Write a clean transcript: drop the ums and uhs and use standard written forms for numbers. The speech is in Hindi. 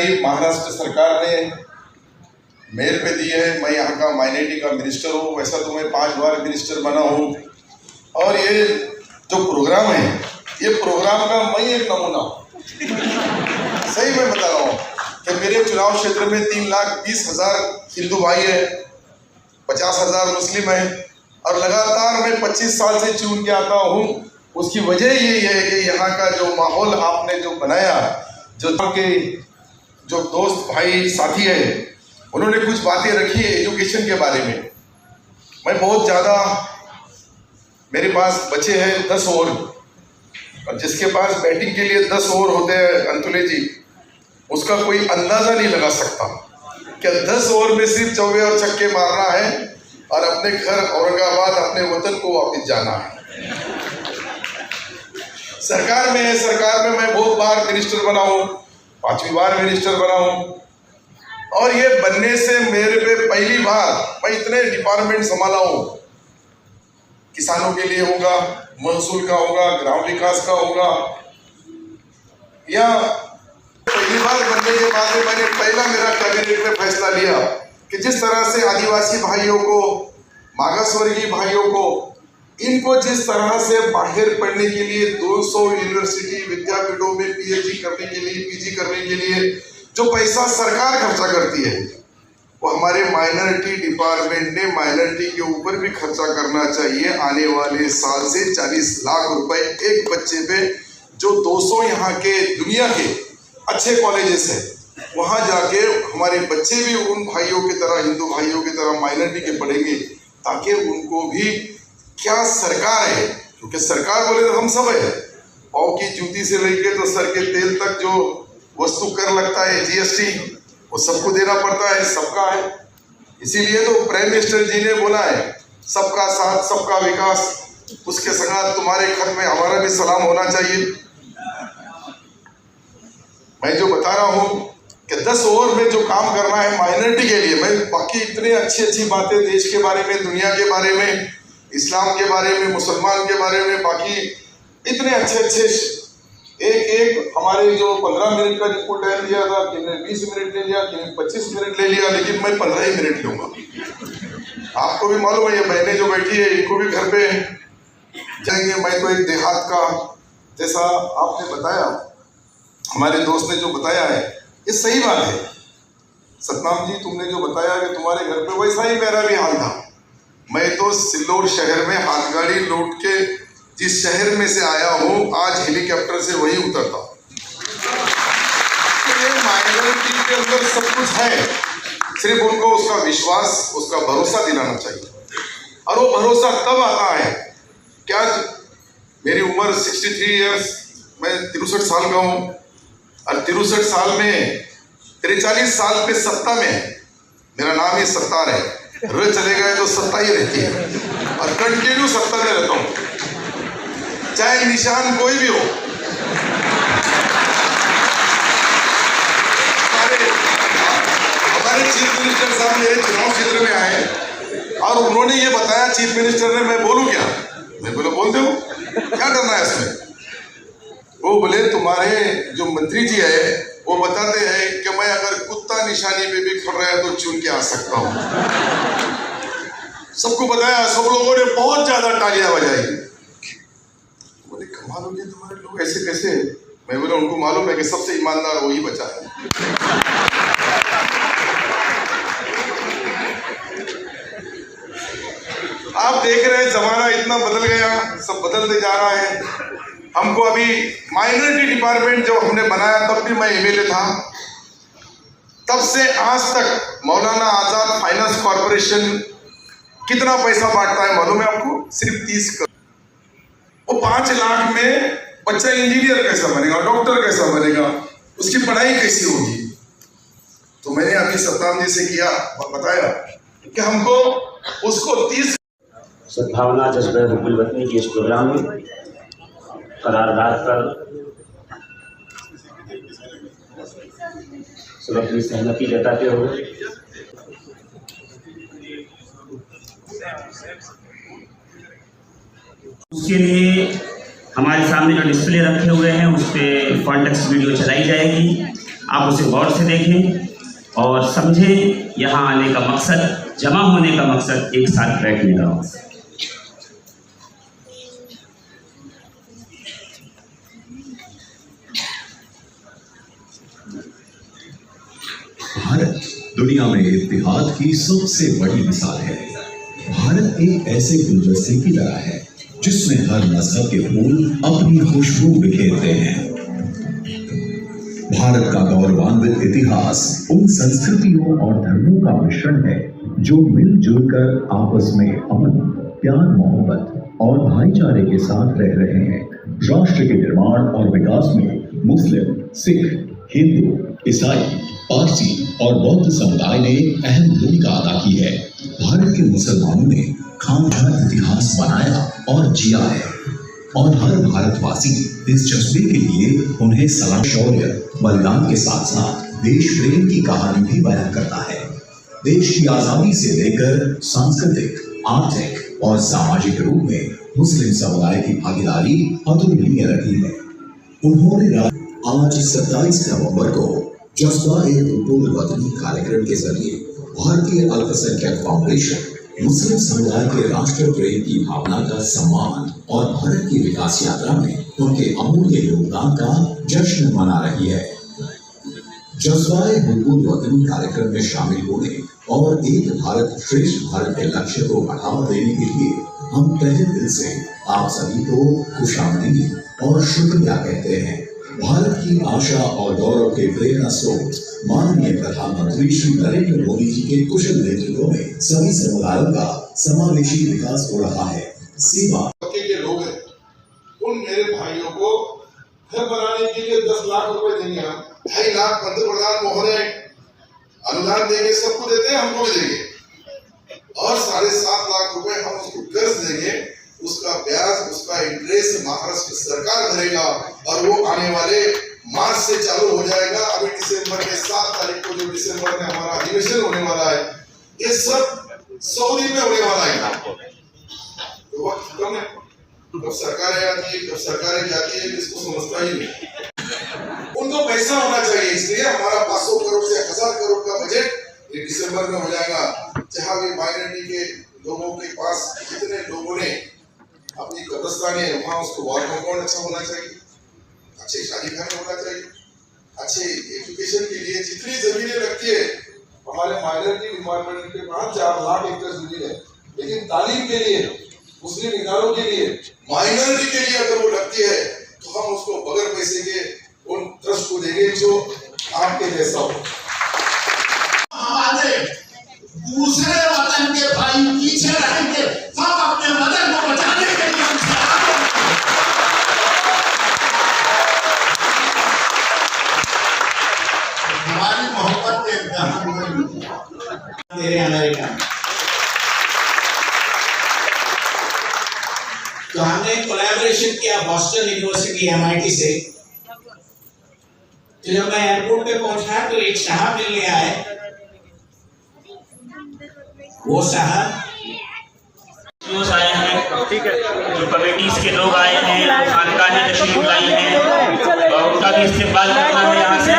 जिम्मेदारी महाराष्ट्र सरकार ने मेरे पे दी है। मैं यहाँ का माइनॉरिटी का मिनिस्टर हूँ। वैसा तो मैं 5 बार मिनिस्टर बना हूँ। और ये जो प्रोग्राम है, ये प्रोग्राम का मैं एक नमूना हूँ। सही मैं बता रहा हूँ कि मेरे चुनाव क्षेत्र में 3,20,000 हिंदू भाई है, 50,000 मुस्लिम है, और लगातार मैं 25 साल से चुन के आता हूँ। उसकी वजह यही है कि यहाँ का जो माहौल आपने जो बनाया, जो दोस्त भाई साथी है, उन्होंने कुछ बातें रखी है एजुकेशन के बारे में। मैं बहुत ज़्यादा, मेरे पास बचे हैं 10 ओवर, और जिसके पास बैटिंग के लिए 10 ओवर होते हैं अंतुले जी, उसका कोई अंदाज़ा नहीं लगा सकता कि 10 ओवर में सिर्फ चौके और छक्के मारना है और अपने घर औरंगाबाद, अपने वतन को वापस जाना है। सरकार में है, सरकार में मैं बहुत बार मिनिस्टर बना हूँ, 5वीं बार मिनिस्टर बना हूँ। और ये बनने से मेरे पे पहली बार मैं इतने डिपार्टमेंट संभाला हूँ। किसानों के लिए होगा, महसूल का होगा, ग्राम विकास का होगा, या पहली बार बनने के बाद मैंने पहला मेरा कैबिनेट में फैसला लिया कि जिस तरह से आदिवासी भाइयों को, मागासवर्गीय भाइयों को, इनको जिस तरह से बाहर पढ़ने के लिए 200 यूनिवर्सिटी विद्यापीठों में पीएचडी करने के लिए, पीजी करने के लिए जो पैसा सरकार खर्चा करती है, वो हमारे माइनॉरिटी डिपार्टमेंट ने माइनॉरिटी के ऊपर भी खर्चा करना चाहिए। आने वाले साल से 40 लाख रुपए एक बच्चे पे, जो 200 यहाँ के दुनिया के अच्छे कॉलेजेस हैं, वहाँ जाके हमारे बच्चे भी उन भाइयों की तरह, हिंदू भाइयों की तरह माइनॉरिटी के पढ़ेंगे, ताकि उनको भी क्या सरकार है, क्योंकि सरकार बोले तो हम सब है। पाँव की जूती से लेके तो सर के तेल तक जो वस्तु कर लगता है जीएसटी, वो सबको देना पड़ता है, सबका है। इसीलिए तो प्राइम मिनिस्टर जी ने बोला है सबका साथ सबका विकास। उसके संग तुम्हारे खत में हमारा भी सलाम होना चाहिए। मैं जो बता रहा हूँ कि 10 ओवर में जो काम करना है माइनॉरिटी के लिए, मैं बाकी इतने अच्छी बातें देश के बारे में, दुनिया के बारे में, इस्लाम के बारे में, मुसलमान के बारे में, बाकी इतने अच्छे एक हमारे जो 15 मिनट का जिनको टाइम दिया था, किन्हीं 20 मिनट ले लिया, किन्हीं 25 मिनट ले लिया, लेकिन मैं 15 ही मिनट लूँगा। आपको भी मालूम है ये बहनें जो बैठी है, इनको भी घर पे जाएंगे। मैं तो एक देहात का, जैसा आपने बताया, हमारे दोस्त ने जो बताया है, ये सही बात है। सतनाम जी, तुमने जो बताया कि तुम्हारे घर पे, वैसा ही मेरा भी हाल था। मैं तो सिल्लोर शहर में हाथगाड़ी लौट के जिस शहर में से आया हूँ, आज हेलीकॉप्टर से वही उतरता। तो ये माइनॉरिटी के अंदर सब कुछ है, सिर्फ उनको उसका विश्वास, उसका भरोसा दिलाना चाहिए। और वो भरोसा तब आता है क्या, मेरी उम्र 63 ईयर्स, मैं 63 साल का हूँ, और 63 साल में 43 साल पे सत्ता में, मेरा नाम ही सत्तार है, रोज चले गए तो सत्ता ही रहती है, और कंटिन्यू सत्ता में रहता हूँ, चाहे निशान कोई भी हो। हमारे चीफ मिनिस्टर साहब मेरे चुनाव क्षेत्र में आए और उन्होंने ये बताया, चीफ मिनिस्टर ने, मैं बोलूँ क्या? मैं बोला बोल दो, क्या करना है इसमें? वो बोले तुम्हारे जो मंत्री जी है वो बताते हैं कि मैं अगर कुत्ता निशानी पे भी खड़ रहा है तो चुन के आ सकता हूँ। सबको बताया, सब लोगों ने बहुत ज्यादा तालियां बजाई। बोले कमाल हो गया, तुम्हारे लोग ऐसे कैसे? मैं बोला उनको मालूम है कि सबसे ईमानदार वही बचा है। आप देख रहे हैं जमाना इतना बदल गया, सब बदलते जा रहा है। हमको अभी माइनॉरिटी डिपार्टमेंट जो हमने बनाया, तब भी मैं एमएलए था, तब से आज तक मौलाना आजाद फाइनेंस कॉर्पोरेशन कितना पैसा बांटता है मालूम है आपको? सिर्फ 30 करोड़। वो 5 लाख में बच्चा इंजीनियर कैसा बनेगा, डॉक्टर कैसा बनेगा, उसकी पढ़ाई कैसी होगी? तो मैंने अभी सत्ताम जी से किया, बताया कि हमको उसको 30 सद्भावना जज्बे हुब्बुल वतनी के इस प्रोग्राम में करारदाद पर सब अपनी सहमति जताते हुए उसके लिए हमारे सामने जो डिस्प्ले रखे हुए हैं उस पर कॉन्टेक्स्ट वीडियो चलाई जाएगी। आप उसे गौर से देखें और समझें यहाँ आने का मकसद, जमा होने का मकसद, एक साथ बैठने का मकसद। भारत दुनिया में इत्तेहाद की सबसे बड़ी मिसाल है। भारत एक ऐसे गुलदस्ते की तरह है जिसमें हर मजहब के फूल अपनी खुशबू बिखेरते हैं। भारत का गौरवान्वित इतिहास उन संस्कृतियों और धर्मों का मिश्रण है जो मिलजुल कर आपस में अमन, प्यार, मोहब्बत और भाईचारे के साथ रह रहे हैं। राष्ट्र के निर्माण और विकास में मुस्लिम, सिख, हिंदू, ईसाई, पारसी और बौद्ध समुदाय ने अहम भूमिका अदा की है। भारत के मुसलमानों ने खामखा इतिहास बनाया और जिया है और हर भारतवासी इस जज्बे के लिए उन्हें सलाम, शौर्य, बलिदान के साथ साथ देश प्रेम की कहानी भी बयान करता है। देश की आजादी से लेकर सांस्कृतिक, आर्थिक और सामाजिक रूप में मुस्लिम समुदाय की भागीदारी अतुलनीय रही है। उन्होंने आज 27 नवंबर को जज्बा-ए-हुब्बुल वतनी कार्यक्रम के जरिए भारतीय अल्पसंख्यक फाउंडेशन मुस्लिम समुदाय के राष्ट्र प्रेम की भावना का सम्मान और भारत की विकास यात्रा में उनके अमूल्य योगदान का जश्न मना रही है। जज्बा-ए-हुब्बुल वतनी कार्यक्रम में शामिल होने और एक भारत श्रेष्ठ भारत के लक्ष्य को बढ़ावा देने के लिए हम तहे दिल से आप सभी को खुशामदीद और शुक्रिया कहते हैं। भारत की आशा और गौरव के प्रेरणा स्रोत माननीय प्रधानमंत्री श्री नरेंद्र मोदी जी के कुशल नेतृत्व में सभी समुदायों का समावेशी विकास हो रहा है। सेवा के लोग हैं, उन मेरे भाइयों को घर बनाने के लिए 10 लाख रुपए देंगे हम, 2.5 लाख पंतप्रधान महोदय अनुदान देंगे, सबको देते हैं, हमको भी देंगे, और 7.5 लाख रुपए हम उसको कर्ज देंगे। उसका ब्याज, उसका इंटरेस्ट महाराष्ट्र सरकार भरेगा और वो आने वाले मार्च से चालू हो जाएगा। अभी दिसंबर के 7 तारीख को जो दिसंबर में हमारा अधिवेशन होने वाला है, ये सब 100 दिन में होने वाला है। तो वक्त कम है, कब सरकारें आती है, कब सरकारें जाती है, इसको समझता ही नहीं। उनको पैसा होना चाहिए, इसलिए हमारा 500 करोड़ से 1000 करोड़ का बजट ये दिसंबर में हो जाएगा। जहाँ भी माइनॉरिटी के लोगों के पास जितने लोगों ने अपनी कब्रिस्तान है, वहाँ उसको वार कंपाउंड अच्छा होना चाहिए, अच्छे शादी घर होना चाहिए, अच्छे एजुकेशन के लिए जितनी जमीनें लगती है, हमारे माइनॉरिटी डिपार्टमेंट के पास 4 लाख एकड़ जमीन है, लेकिन तालीम के लिए, मुस्लिम इदारों के लिए, माइनॉरिटी के लिए अगर वो लगती है तो हम उसको बगैर पैसे के उन ट्रस्ट को देंगे जो आपके जैसा हो। हमारे दूसरे वतन के भाई पीछे रहेंगे, सब अपने वतन को बचाने के लिए हमारी मोहब्बत मेरे अमेरिका। तो हमने कोलैबोरेशन किया बॉस्टन यूनिवर्सिटी MIT से। तो जब मैं एयरपोर्ट पे पहुंचा तो एक साहब मिलने आए। वो साहब आए हैं, जो कमेटीज के लोग आए हैं, खानकाहें तशरीफ लाई हैं, और उनका भी इस्तेमाल करना है यहाँ से।